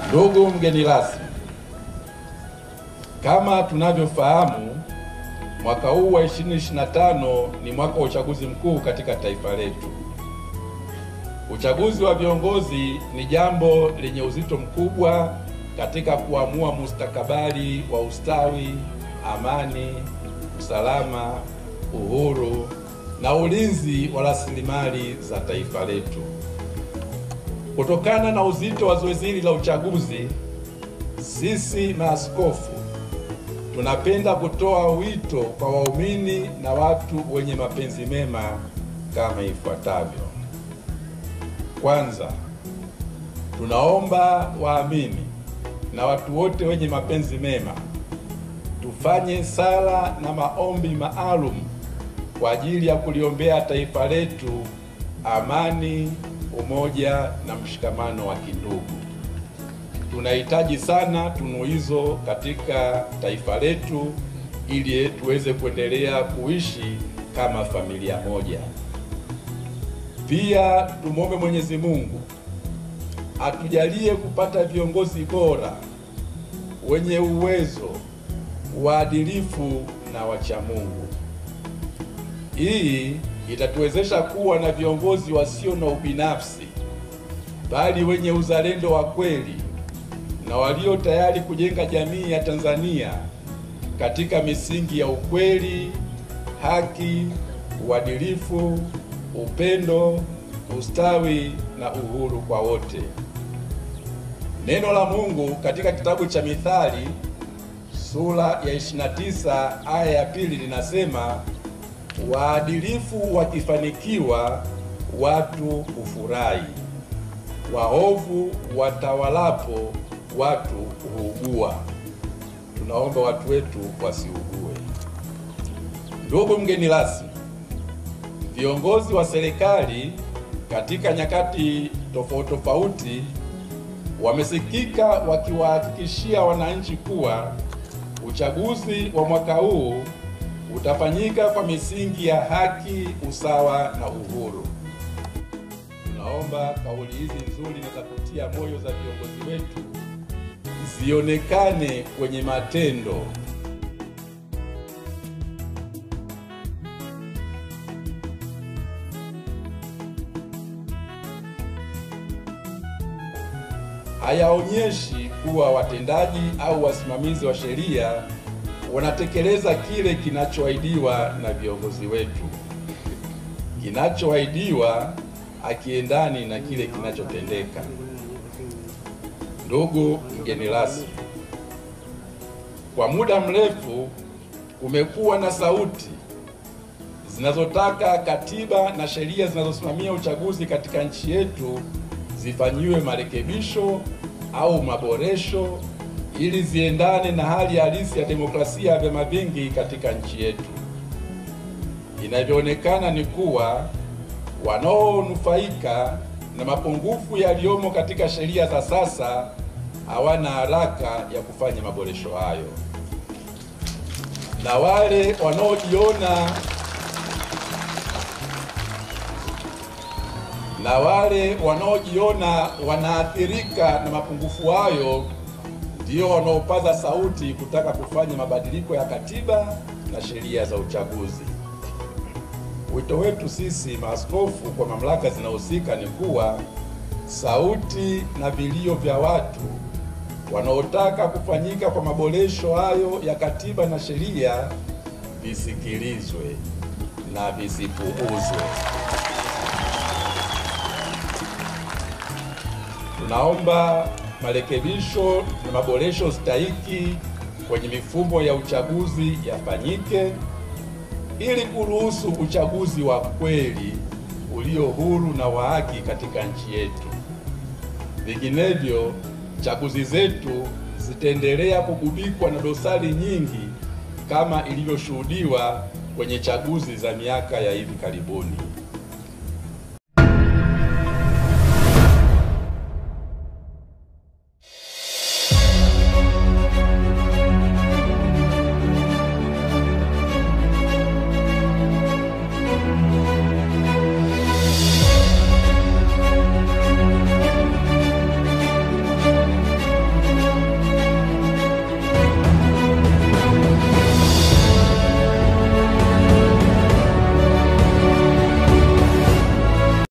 Ndugu mgeni rasmi, kama tunavyofahamu, mwaka huu wa 2025 ni mwaka wa uchaguzi mkuu katika taifa letu. Uchaguzi wa viongozi ni jambo lenye uzito mkubwa katika kuamua mustakabali wa ustawi, amani, usalama, uhuru na ulinzi wa rasilimali za taifa letu. Kutokana na uzito wa zoezi hili la uchaguzi, sisi maaskofu tunapenda kutoa wito kwa waumini na watu wenye mapenzi mema kama ifuatavyo. Kwanza, tunaomba waamini na watu wote wenye mapenzi mema tufanye sala na maombi maalum kwa ajili ya kuliombea taifa letu amani, umoja na mshikamano wa kindugu. Tunahitaji sana tunu hizo katika taifa letu ili tuweze kuendelea kuishi kama familia moja. Pia tumwombe Mwenyezi Mungu atujalie kupata viongozi bora, wenye uwezo, waadilifu na wacha Mungu. Hii itatuwezesha kuwa na viongozi wasio na ubinafsi, bali wenye uzalendo wa kweli na walio tayari kujenga jamii ya Tanzania katika misingi ya ukweli, haki, uadilifu, upendo, ustawi na uhuru kwa wote. Neno la Mungu katika kitabu cha Mithali sura ya 29 aya ya 2 linasema, waadilifu wakifanikiwa watu hufurahi, waovu watawalapo watu huugua. Tunaomba watu wetu wasiugue. Ndugu mgeni rasmi, viongozi wa serikali katika nyakati tofauti wamesikika wakiwahakikishia wananchi kuwa uchaguzi wa mwaka huu utafanyika kwa misingi ya haki, usawa na uhuru. Tunaomba kauli hizi nzuri na za kutia moyo za viongozi wetu zionekane kwenye matendo. Hayaonyeshi kuwa watendaji au wasimamizi wa sheria wanatekeleza kile kinachoahidiwa na viongozi wetu. Kinachoahidiwa hakiendani na kile kinachotendeka. Ndugu mgeni rasmi, kwa muda mrefu kumekuwa na sauti zinazotaka katiba na sheria zinazosimamia uchaguzi katika nchi yetu zifanyiwe marekebisho au maboresho ili ziendane na hali halisi ya demokrasia ya vyama vingi katika nchi yetu. Inavyoonekana ni kuwa wanaonufaika na mapungufu yaliyomo katika sheria za sasa hawana haraka ya kufanya maboresho hayo, na wale wanaojiona wanaathirika na mapungufu hayo ndio wanaopaza sauti kutaka kufanya mabadiliko ya katiba na sheria za uchaguzi. Wito wetu sisi maaskofu kwa mamlaka zinahusika ni kuwa sauti na vilio vya watu wanaotaka kufanyika kwa maboresho hayo ya katiba na sheria visikilizwe na visipuuzwe. Tunaomba marekebisho na maboresho stahiki kwenye mifumo ya uchaguzi yafanyike ili kuruhusu uchaguzi wa kweli ulio huru na wa haki katika nchi yetu. Vinginevyo, chaguzi zetu zitaendelea kugubikwa na dosari nyingi kama ilivyoshuhudiwa kwenye chaguzi za miaka ya hivi karibuni.